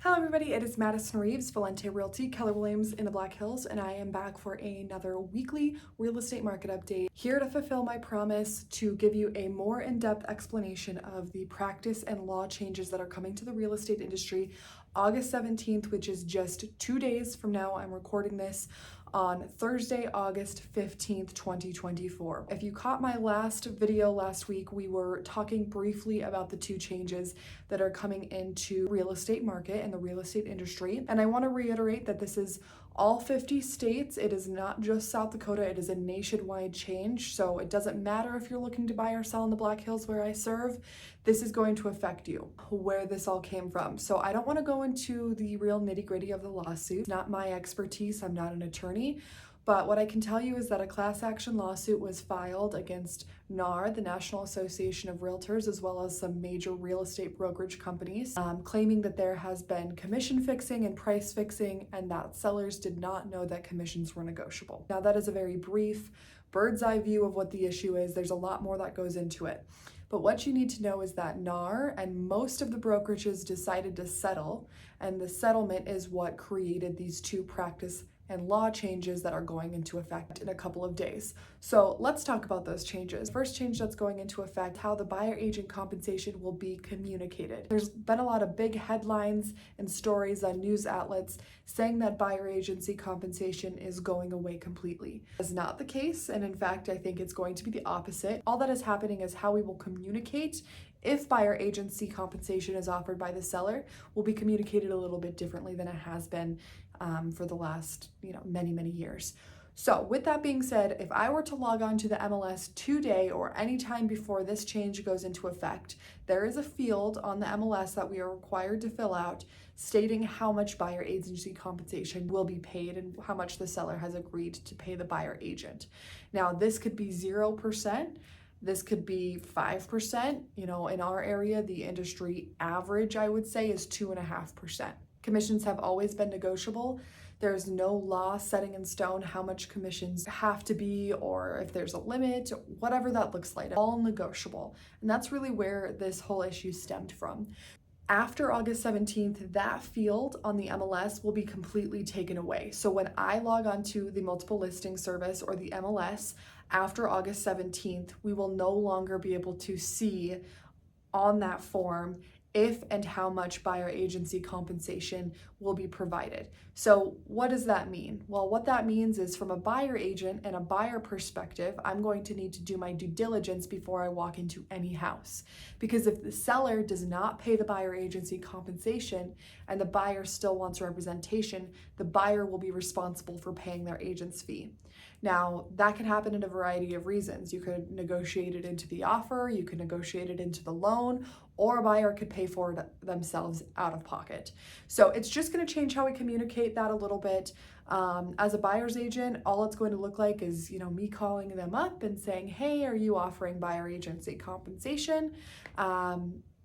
Hello everybody, it is Madison Reeves, Valente Realty, Keller Williams in the Black Hills, and I am back for another weekly real estate market update, here to fulfill my promise to give you a more in-depth explanation of the practice and law changes that are coming to the real estate industry August 17th, which is just 2 days from now. I'm recording this on Thursday, August 15th, 2024. If you caught my last video last week, we were talking briefly about the two changes that are coming into real estate market and the real estate industry. And I want to reiterate that this is all 50 states. It is not just South Dakota. It is a nationwide change. So it doesn't matter if you're looking to buy or sell in the Black Hills where I serve. This is going to affect you, where this all came from. So I don't want to go into the real nitty-gritty of the lawsuit. It's not my expertise. I'm not an attorney. But what I can tell you is that a class action lawsuit was filed against NAR, the National Association of Realtors, as well as some major real estate brokerage companies, claiming that there has been commission fixing and price fixing, and that sellers did not know that commissions were negotiable. Now, that is a very brief bird's eye view of what the issue is. There's a lot more that goes into it. But what you need to know is that NAR and most of the brokerages decided to settle, and the settlement is what created these two practice and law changes that are going into effect in a couple of days. So let's talk about those changes. First change that's going into effect, how the buyer agent compensation will be communicated. There's been a lot of big headlines and stories on news outlets saying that buyer agency compensation is going away completely. That's not the case, and in fact, I think it's going to be the opposite. All that is happening is how we will communicate if buyer agency compensation is offered by the seller will be communicated a little bit differently than it has been for the last many years. So with that being said, if I were to log on to the MLS today or anytime before this change goes into effect, there is a field on the MLS that we are required to fill out stating how much buyer agency compensation will be paid and how much the seller has agreed to pay the buyer agent. Now, this could be 0%. This could be 5%. In our area, the industry average, I would say, is 2.5%. Commissions have always been negotiable. There's no law setting in stone how much commissions have to be, or if there's a limit, whatever that looks like, all negotiable. And that's really where this whole issue stemmed from. After August 17th, that field on the MLS will be completely taken away. So when I log on to the multiple listing service or the MLS after August 17th, we will no longer be able to see on that form if and how much buyer agency compensation will be provided. So what does that mean? Well, what that means is from a buyer agent and a buyer perspective, I'm going to need to do my due diligence before I walk into any house. Because if the seller does not pay the buyer agency compensation and the buyer still wants representation, the buyer will be responsible for paying their agent's fee. Now, that can happen in a variety of reasons. You could negotiate it into the offer, you could negotiate it into the loan, or a buyer could pay for it themselves out of pocket. So it's just going to change how we communicate that a little bit. As a buyer's agent, all it's going to look like is, me calling them up and saying, hey, are you offering buyer agency compensation?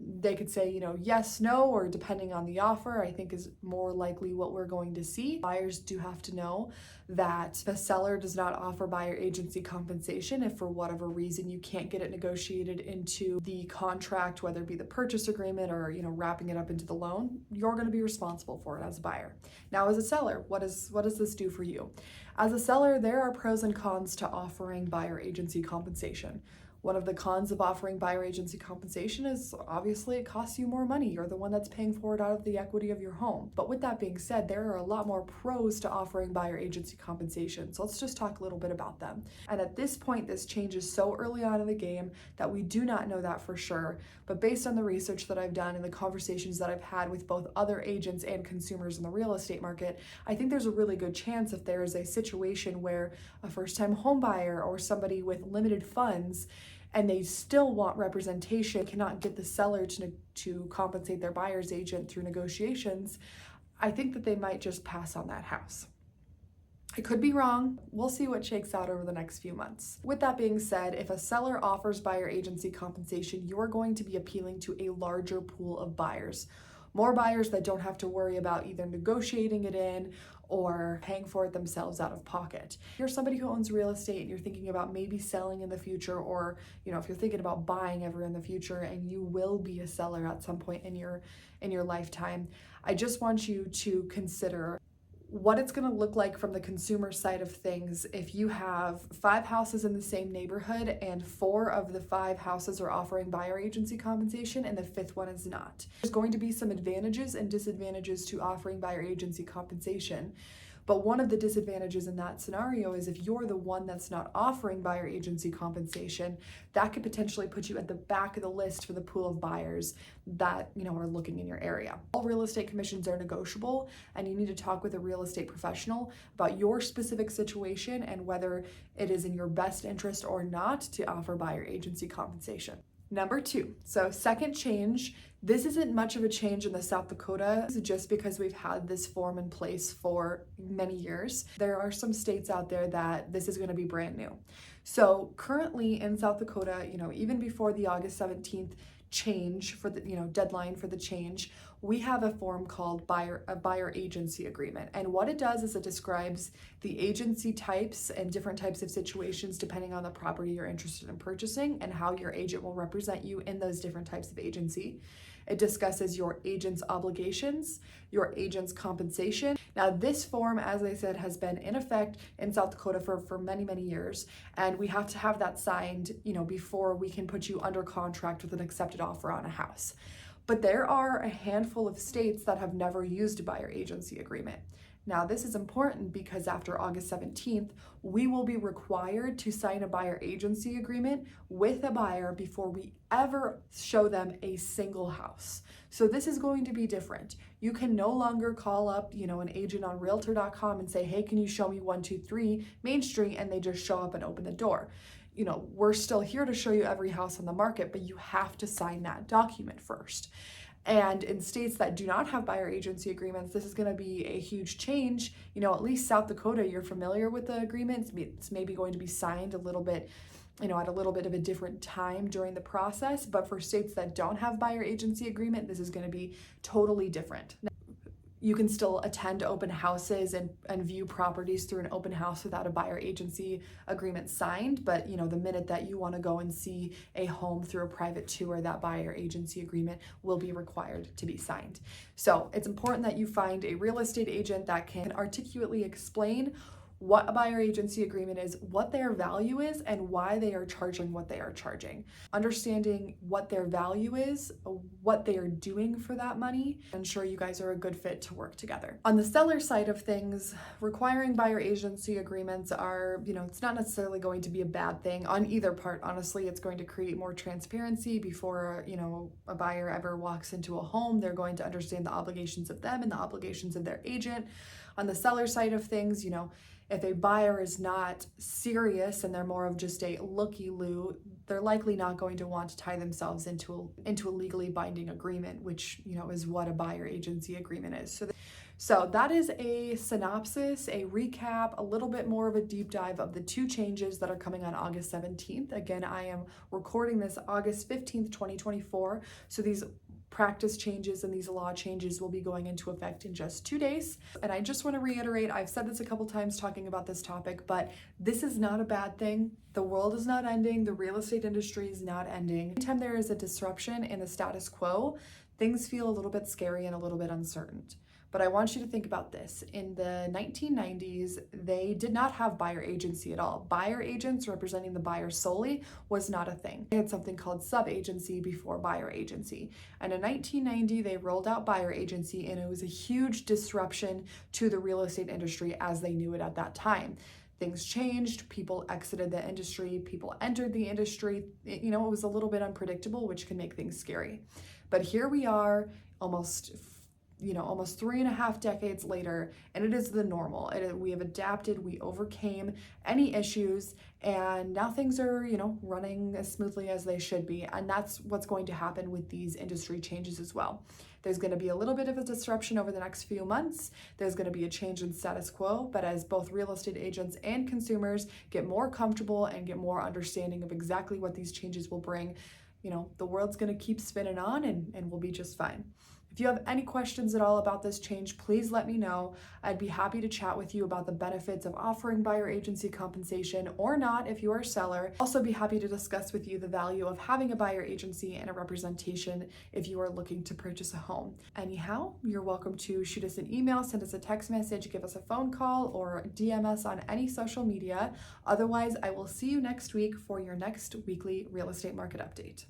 They could say, yes, no, or depending on the offer, I think is more likely what we're going to see. Buyers do have to know that the seller does not offer buyer agency compensation if for whatever reason you can't get it negotiated into the contract, whether it be the purchase agreement or, wrapping it up into the loan, you're going to be responsible for it as a buyer. Now, as a seller, what does this do for you? As a seller, there are pros and cons to offering buyer agency compensation. One of the cons of offering buyer agency compensation is obviously it costs you more money. You're the one that's paying for it out of the equity of your home. But with that being said, there are a lot more pros to offering buyer agency compensation. So let's just talk a little bit about them. And at this point, this changes so early on in the game that we do not know that for sure. But based on the research that I've done and the conversations that I've had with both other agents and consumers in the real estate market, I think there's a really good chance if there is a situation where a first-time home buyer or somebody with limited funds and they still want representation, cannot get the seller to compensate their buyer's agent through negotiations, I think that they might just pass on that house. I could be wrong. We'll see what shakes out over the next few months. With that being said, if a seller offers buyer agency compensation, you're going to be appealing to a larger pool of buyers. more buyers that don't have to worry about either negotiating it in or paying for it themselves out of pocket. If you're somebody who owns real estate and you're thinking about maybe selling in the future, or if you're thinking about buying ever in the future, and you will be a seller at some point in your lifetime, I just want you to consider what it's going to look like from the consumer side of things if you have 5 houses in the same neighborhood and 4 of the 5 houses are offering buyer agency compensation and the 5th one is not. There's going to be some advantages and disadvantages to offering buyer agency compensation. But one of the disadvantages in that scenario is if you're the one that's not offering buyer agency compensation, that could potentially put you at the back of the list for the pool of buyers that, are looking in your area. All real estate commissions are negotiable, and you need to talk with a real estate professional about your specific situation and whether it is in your best interest or not to offer buyer agency compensation. Number 2, so second change. This isn't much of a change in the South Dakota just because we've had this form in place for many years. There are some states out there that this is going to be brand new. So currently in South Dakota, even before the August 17th change for the deadline for the change, we have a form called a buyer agency agreement, and what it does is it describes the agency types and different types of situations depending on the property you're interested in purchasing and how your agent will represent you in those different types of agency. It discusses your agent's obligations, your agent's compensation. Now, this form, as I said, has been in effect in South Dakota for many, many years, and we have to have that signed, before we can put you under contract with an accepted offer on a house. But there are a handful of states that have never used a buyer agency agreement. Now, this is important because after August 17th, we will be required to sign a buyer agency agreement with a buyer before we ever show them a single house. So this is going to be different. You can no longer call up, an agent on realtor.com and say, hey, can you show me 123 Main Street? And they just show up and open the door. We're still here to show you every house on the market, but you have to sign that document first. And in states that do not have buyer agency agreements, this is going to be a huge change. At least South Dakota, you're familiar with the agreements. It's maybe going to be signed a little bit, at a little bit of a different time during the process. But for states that don't have buyer agency agreement, this is going to be totally different. You can still attend open houses and view properties through an open house without a buyer agency agreement signed. But the minute that you want to go and see a home through a private tour, that buyer agency agreement will be required to be signed. So it's important that you find a real estate agent that can articulately explain what a buyer agency agreement is, what their value is, and why they are charging what they are charging. Understanding what their value is, what they are doing for that money, ensure you guys are a good fit to work together. On the seller side of things, requiring buyer agency agreements are, it's not necessarily going to be a bad thing on either part. Honestly, it's going to create more transparency before, a buyer ever walks into a home. They're going to understand the obligations of them and the obligations of their agent. On the seller side of things, if a buyer is not serious and they're more of just a looky-loo, they're likely not going to want to tie themselves into a legally binding agreement, which, is what a buyer agency agreement is. So that is a synopsis, a recap, a little bit more of a deep dive of the 2 changes that are coming on August 17th. Again, I am recording this August 15th, 2024. So these practice changes and these law changes will be going into effect in just 2 days. And I just want to reiterate, I've said this a couple times talking about this topic, but this is not a bad thing. The world is not ending. The real estate industry is not ending. Anytime there is a disruption in the status quo, things feel a little bit scary and a little bit uncertain. But I want you to think about this. In the 1990s, they did not have buyer agency at all. Buyer agents representing the buyer solely was not a thing. They had something called sub-agency before buyer agency. And in 1990, they rolled out buyer agency, and it was a huge disruption to the real estate industry as they knew it at that time. Things changed, people exited the industry, people entered the industry. It was a little bit unpredictable, which can make things scary. But here we are, almost 3.5 decades later, and it is the normal. We have adapted, we overcame any issues, and now things are, running as smoothly as they should be. And that's what's going to happen with these industry changes as well. There's going to be a little bit of a disruption over the next few months. There's going to be a change in status quo, but as both real estate agents and consumers get more comfortable and get more understanding of exactly what these changes will bring, the world's going to keep spinning on and we'll be just fine. If If you have any questions at all about this change, please let me know. I'd be happy to chat with you about the benefits of offering buyer agency compensation or not if you are a seller. Also be happy to discuss with you the value of having a buyer agency and a representation if you are looking to purchase a home. Anyhow, you're welcome to shoot us an email, send us a text message, give us a phone call, or DM us on any social media. Otherwise, I will see you next week for your next weekly real estate market update.